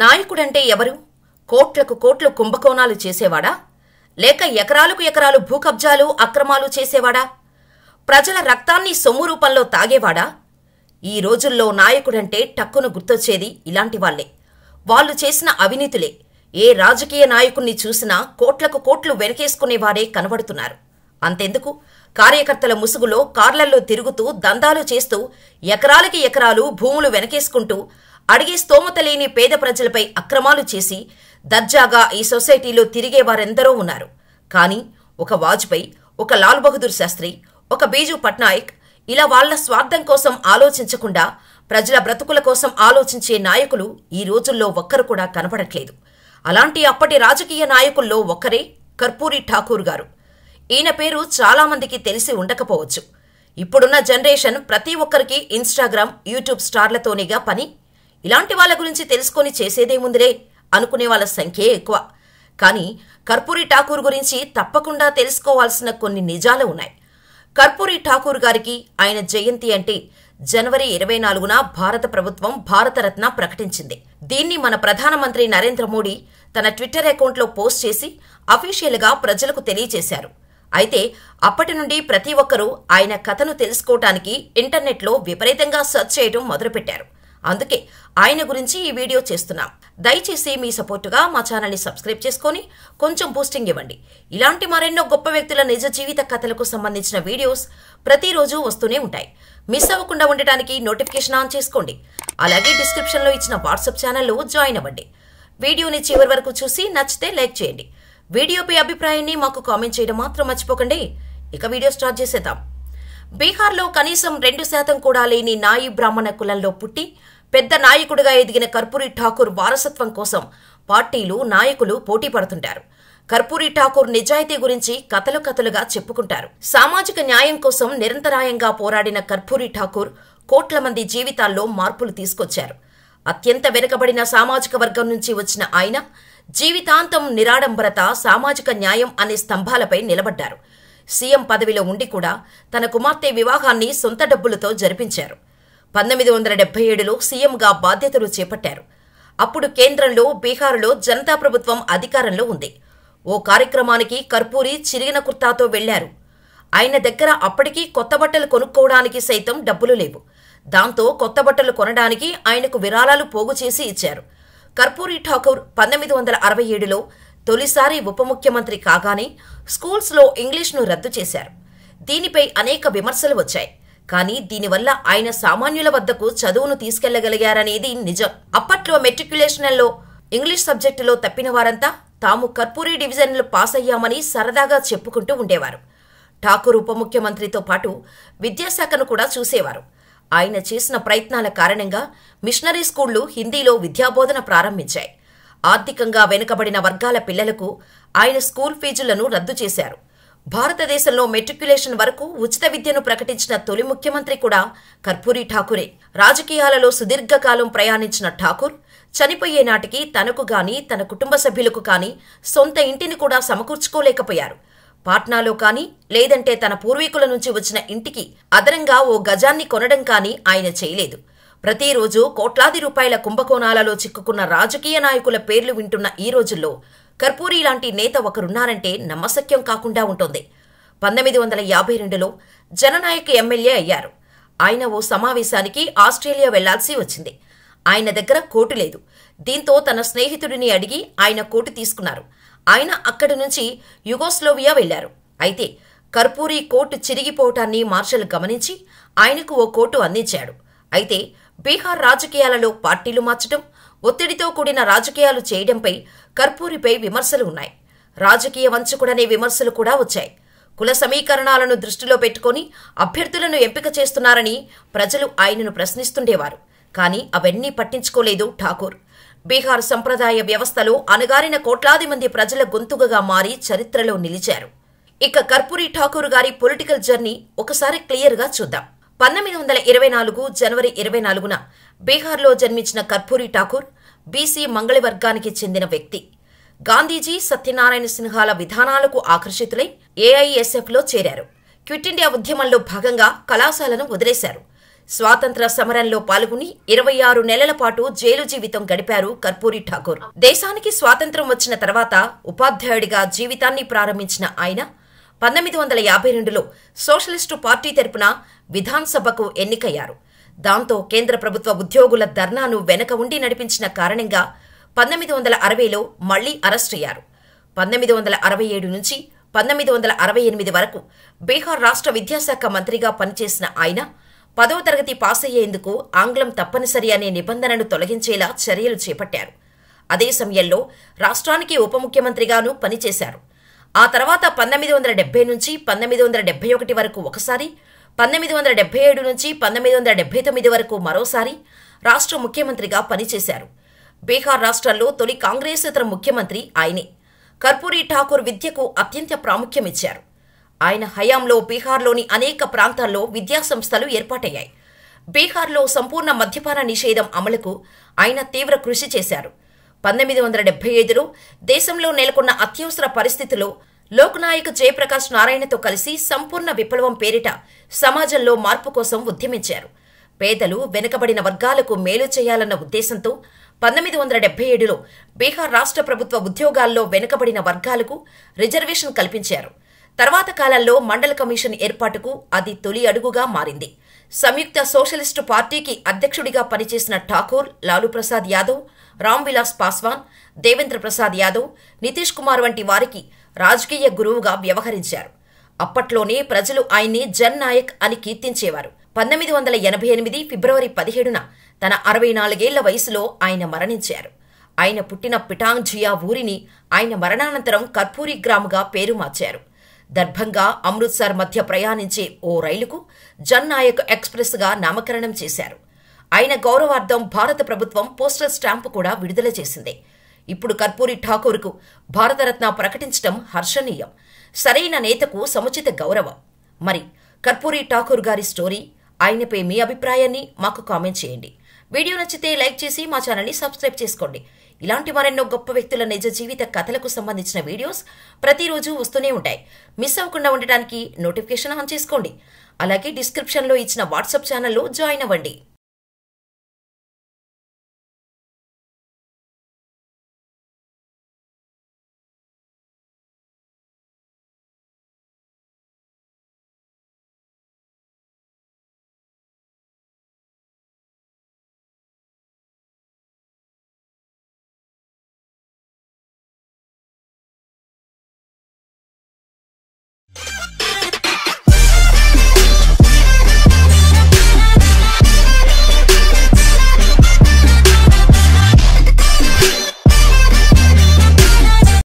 నాయకుడంటే ఎవరు? కోట్లకు కోట్లు కుంభకోణాలు చేసేవాడా? లేక ఎకరాలకు ఎకరాలు భూకబ్జాలు అక్రమాలు చేసేవాడా? ప్రజల రక్తాన్ని సొమ్ము రూపంలో తాగేవాడా? ఈ రోజుల్లో నాయకుడంటే టక్కున గుర్తొచ్చేది ఇలాంటి వాళ్లే. వాళ్లు చేసిన అవినీతులే. ఏ రాజకీయ నాయకుణ్ణి చూసినా కోట్లకు కోట్లు వెనకేసుకునేవారే కనబడుతున్నారు. అంతెందుకు, కార్యకర్తల ముసుగులో కార్లల్లో తిరుగుతూ దందాలు చేస్తూ ఎకరాలకి ఎకరాలు భూములు వెనకేసుకుంటూ అడిగే స్తోమత లేని పేద ప్రజలపై అక్రమాలు చేసి దర్జాగా ఈ సొసైటీలో తిరిగేవారెందరో ఉన్నారు. కానీ ఒక వాజ్పేయి, ఒక లాల్ బహదూర్ శాస్త్రి, ఒక బీజూ పట్నాయక్ ఇలా వాళ్ల స్వార్థం కోసం ఆలోచించకుండా ప్రజల బ్రతుకుల కోసం ఆలోచించే నాయకులు ఈ రోజుల్లో ఒక్కరు కూడా కనపడట్లేదు. అలాంటి అప్పటి రాజకీయ నాయకుల్లో ఒక్కరే కర్పూరి ఠాకూర్ గారు. ఈయన పేరు చాలా మందికి తెలిసి ఉండకపోవచ్చు. ఇప్పుడున్న జనరేషన్ ప్రతి ఒక్కరికి ఇన్స్టాగ్రామ్, యూట్యూబ్ స్టార్లతోనేగా పని. ఇలాంటి వాళ్ల గురించి తెలుసుకొని చేసేదేముందిలే అనుకునే వాళ్ళ సంఖ్యే ఎక్కువ. కానీ కర్పూరి ఠాకూర్ గురించి తప్పకుండా తెలుసుకోవాల్సిన కొన్ని నిజాలు ఉన్నాయి. కర్పూరి ఠాకూర్ గారికి ఆయన జయంతి అంటే జనవరి 24న భారత ప్రభుత్వం భారతరత్న ప్రకటించింది. దీన్ని మన ప్రధానమంత్రి నరేంద్ర మోడీ తన ట్విట్టర్ అకౌంట్లో పోస్ట్ చేసి అఫీషియల్గా ప్రజలకు తెలియజేశారు. అయితే అప్పటి నుండి ప్రతి ఒక్కరూ ఆయన కథను తెలుసుకోవటానికి ఇంటర్నెట్లో విపరీతంగా సెర్చ్ చేయడం మొదలుపెట్టారు. అందుకే ఆయన గురించి ఈ వీడియో చేస్తున్నాం. దయచేసి మీ సపోర్టుగా మా ఛానల్ని సబ్స్క్రైబ్ చేసుకొని కొంచెం బూస్టింగ్ ఇవ్వండి. ఇలాంటి మరెన్నో గొప్ప వ్యక్తుల నిజ జీవిత కథలకు సంబంధించిన వీడియోస్ ప్రతిరోజు వస్తూనే ఉంటాయి. మిస్ అవ్వకుండా ఉండటానికి నోటిఫికేషన్ ఆన్ చేసుకోండి. అలాగే డిస్క్రిప్షన్లో ఇచ్చిన వాట్సాప్ ఛానల్లో జాయిన్ అవ్వండి. వీడియోని చివరి వరకు చూసి నచ్చితే లైక్ చేయండి. వీడియోపై అభిప్రాయాన్ని మాకు కామెంట్ చేయడం మాత్రం మర్చిపోకండి. ఇక వీడియో స్టార్ట్ చేసేద్దాం. బీహార్లో కనీసం 2% కూడా లేని నాయి బ్రాహ్మణ కులంలో పుట్టి పెద్ద నాయకుడిగా ఎదిగిన కర్పూరి ఠాకూర్ వారసత్వం కోసం పార్టీలు, నాయకులు పోటీ పడుతుంటారు. కర్పూరి ఠాకూర్ నిజాయితీ గురించి కథలు కథలుగా చెప్పుకుంటారు. సామాజిక న్యాయం కోసం నిరంతరాయంగా పోరాడిన కర్పూరి ఠాకూర్ కోట్ల మంది జీవితాల్లో మార్పులు తీసుకొచ్చారు. అత్యంత వెనుకబడిన సామాజిక వర్గం నుంచి వచ్చిన ఆయన జీవితాంతం నిరాడంబరత, సామాజిక న్యాయం అనే స్తంభాలపై నిలబడ్డారు. సీఎం పదవిలో ఉండి కూడా తన కుమార్తె వివాహాన్ని సొంత డబ్బులతో జరిపించారు. 1977లో సీఎంగా బాధ్యతలు చేపట్టారు. అప్పుడు కేంద్రంలో, బీహార్లో జనతా ప్రభుత్వం అధికారంలో ఉంది. ఓ కార్యక్రమానికి కర్పూరి చిరిగిన కుర్తాతో వెళ్లారు. ఆయన దగ్గర అప్పటికీ కొత్త బట్టలు కొనుక్కోవడానికి సైతం డబ్బులు లేవు. దాంతో కొత్త బట్టలు కొనడానికి ఆయనకు విరాళాలు పోగు చేసి ఇచ్చారు. కర్పూరి ఠాకూర్ 1967లో తొలిసారి ఉప ముఖ్యమంత్రి కాగానే స్కూల్స్లో ఇంగ్లీష్ను రద్దు చేశారు. దీనిపై అనేక విమర్శలు వచ్చాయి. కానీ దీనివల్ల ఆయన సామాన్యుల వద్దకు చదువును తీసుకెళ్లగలిగారనేది నిజం. అప్పట్లో మెట్రిక్యులేషన్లో ఇంగ్లీష్ సబ్జెక్టులో తప్పిన వారంతా తాము కర్పూరి డివిజన్లు పాస్ అయ్యామని సరదాగా చెప్పుకుంటూ ఉండేవారు. ఠాకూర్ ఉప ముఖ్యమంత్రితో పాటు విద్యాశాఖను కూడా చూసేవారు. ఆయన చేసిన ప్రయత్నాల కారణంగా మిషనరీ స్కూళ్లు హిందీలో విద్యాబోధన ప్రారంభించాయి. ఆర్థికంగా వెనుకబడిన వర్గాల పిల్లలకు ఆయన స్కూల్ ఫీజులను రద్దు చేశారు. భారతదేశంలో మెట్రిక్యులేషన్ వరకు ఉచిత విద్యను ప్రకటించిన తొలి ముఖ్యమంత్రి కూడా కర్పూరి ఠాకూరే. రాజకీయాలలో సుదీర్ఘకాలం ప్రయాణించిన ఠాకూర్ చనిపోయే నాటికి తనకు గాని, తన కుటుంబ సభ్యులకు కాని సొంత ఇంటిని కూడా సమకూర్చుకోలేకపోయారు. పాట్నాలో కాని, లేదంటే తన పూర్వీకుల నుంచి వచ్చిన ఇంటికి అదనంగా ఓ గజాన్ని కొనడం కాని ఆయన చేయలేదు. ప్రతిరోజు కోట్లాది రూపాయల కుంభకోణాలలో చిక్కుకున్న రాజకీయ నాయకుల పేర్లు వింటున్న ఈ రోజుల్లో కర్పూరి లాంటి నేత ఒకరున్నారంటే నమ్మశక్యం కాకుండా ఉంటుంది. 1952లో జననాయక్ ఎమ్మెల్యే అయ్యారు. ఆయన ఓ సమావేశానికి ఆస్ట్రేలియా వెళ్లాల్సి వచ్చింది. ఆయన దగ్గర కోటు లేదు. దీంతో తన స్నేహితుడిని అడిగి ఆయన కోటు తీసుకున్నారు. ఆయన అక్కడి నుంచి యుగోస్లోవియా వెళ్లారు. అయితే కర్పూరి కోటు చిరిగిపోవటాన్ని మార్షల్ గమనించి ఆయనకు ఓ కోటు అందించాడు. అయితే బీహార్ రాజకీయాలలో పార్టీలు మార్చడం, ఒత్తిడితో కూడిన రాజకీయాలు చేయడంపై కర్పూరిపై విమర్శలు ఉన్నాయి. రాజకీయ వంచకుడనే విమర్శలు కూడా వచ్చాయి. కుల సమీకరణాలను దృష్టిలో పెట్టుకుని అభ్యర్థులను ఎంపిక చేస్తున్నారని ప్రజలు ఆయనను ప్రశ్నిస్తుండేవారు. కానీ అవన్నీ పట్టించుకోలేదు ఠాకూర్. బీహార్ సంప్రదాయ వ్యవస్థలో అణగారిన కోట్లాది మంది ప్రజల గొంతుకగా మారి చరిత్రలో నిలిచారు. ఇక కర్పూరి ఠాకూర్ గారి పొలిటికల్ జర్నీ ఒకసారి క్లియర్గా చూద్దాం. 1924 జనవరి 24న బీహార్లో జన్మించిన కర్పూరి ఠాకూర్ బీసీ మంగళి వర్గానికి చెందిన వ్యక్తి. గాంధీజీ, సత్యనారాయణ సిన్హాల విధానాలకు ఆకర్షితులై ఏఐఎస్ఎఫ్లో చేరారు. క్విట్ ఇండియా ఉద్యమంలో భాగంగా కళాశాలను వదిలేశారు. స్వాతంత్ర సమరంలో పాల్గొని 26 నెలల పాటు జైలు జీవితం గడిపారు కర్పూరి ఠాకూర్. దేశానికి స్వాతంత్ర్యం వచ్చిన తర్వాత ఉపాధ్యాయుడిగా జీవితాన్ని ప్రారంభించిన ఆయన 1952లో సోషలిస్టు పార్టీ తరపున విధానసభకు ఎన్నికయ్యారు. దాంతో కేంద్ర ప్రభుత్వ ఉద్యోగుల ధర్నాను వెనక ఉండి నడిపించిన కారణంగా 1960లో మళ్లీ అరెస్టయ్యారు. 1967 నుంచి 1968 వరకు బీహార్ రాష్ట్ర విద్యాశాఖ మంత్రిగా పనిచేసిన ఆయన 10వ తరగతి పాస్ అయ్యేందుకు ఆంగ్లం తప్పనిసరి అనే నిబంధనను తొలగించేలా చర్యలు చేపట్టారు. అదే సమయంలో రాష్ట్రానికి ఉప ముఖ్యమంత్రిగానూ పనిచేశారు. ఆ తర్వాత 1970 నుంచి 1971 వరకు ఒకసారి, 1977 నుంచి 1979 వరకు మరోసారి రాష్ట్ర ముఖ్యమంత్రిగా పనిచేశారు. బీహార్ రాష్ట్రంలో తొలి కాంగ్రెసేతర ముఖ్యమంత్రి ఆయనే. కర్పూరి ఠాకూర్ విద్యకు అత్యంత ప్రాముఖ్యమిచ్చారు. ఆయన హయాంలో బీహార్లోని అనేక ప్రాంతాల్లో విద్యాసంస్థలు ఏర్పాటయ్యాయి. బీహార్లో సంపూర్ణ మద్యపాన నిషేధం అమలుకు ఆయన తీవ్ర కృషి చేశారు. 1975లో దేశంలో నెలకొన్న అత్యవసర పరిస్థితిలో లోక్నాయక్ జయప్రకాష్ నారాయణతో కలిసి సంపూర్ణ విప్లవం పేరిట సమాజంలో మార్పు కోసం ఉద్యమించారు. పేదలు, వెనుకబడిన వర్గాలకు మేలు చేయాలన్న ఉద్దేశంతో 1977లో బీహార్ రాష్ట్ర ప్రభుత్వ ఉద్యోగాల్లో వెనుకబడిన వర్గాలకు రిజర్వేషన్ కల్పించారు. తర్వాత కాలంలో మండల కమిషన్ ఏర్పాటుకు అది తొలి అడుగుగా మారింది. సంయుక్త సోషలిస్టు పార్టీకి అధ్యక్షుడిగా పనిచేసిన ఠాకూర్ లాలూ ప్రసాద్ యాదవ్, రామ్ విలాస్ పాస్వాన్, దేవేంద్ర ప్రసాద్ యాదవ్, నితీష్ కుమార్ వంటి వారికి రాజకీయ గురువుగా వ్యవహరించారు. అప్పట్లోనే ప్రజలు ఆయన్ని జన్ నాయక్ అని కీర్తించేవారు. 1988 ఫిబ్రవరి 17న తన 64 వయసులో ఆయన మరణించారు. ఆయన పుట్టిన పిటాంగ్ జియా ఊరిని ఆయన మరణానంతరం కర్పూరి గ్రామ్గా పేరు మార్చారు. దర్భంగా, అమృత్సర్ మధ్య ప్రయాణించే ఓ రైలుకు జన్ నాయక్ ఎక్స్ప్రెస్గా నామకరణం చేశారు. ఆయన గౌరవార్థం భారత ప్రభుత్వం పోస్టల్ స్టాంపు కూడా విడుదల చేసింది. ఇప్పుడు కర్పూరి ఠాకూర్కు భారతరత్న ప్రకటించడం హర్షణీయం. సరైన నేతకు సముచిత గౌరవం. మరి కర్పూరి ఠాకూర్ గారి స్టోరీ, ఆయనపై మీ అభిప్రాయాన్ని మాకు కామెంట్ చేయండి. వీడియో నచ్చితే లైక్ చేసి మా ఛానల్ని సబ్స్క్రైబ్ చేసుకోండి. ఇలాంటి మరెన్నో గొప్ప వ్యక్తుల నిజ జీవిత కథలకు సంబంధించిన వీడియోస్ ప్రతిరోజు వస్తూనే ఉంటాయి. మిస్ అవ్వకుండా ఉండటానికి నోటిఫికేషన్ ఆన్ చేసుకోండి. అలాగే డిస్క్రిప్షన్లో ఇచ్చిన వాట్సాప్ ఛానల్లో జాయిన్ అవ్వండి.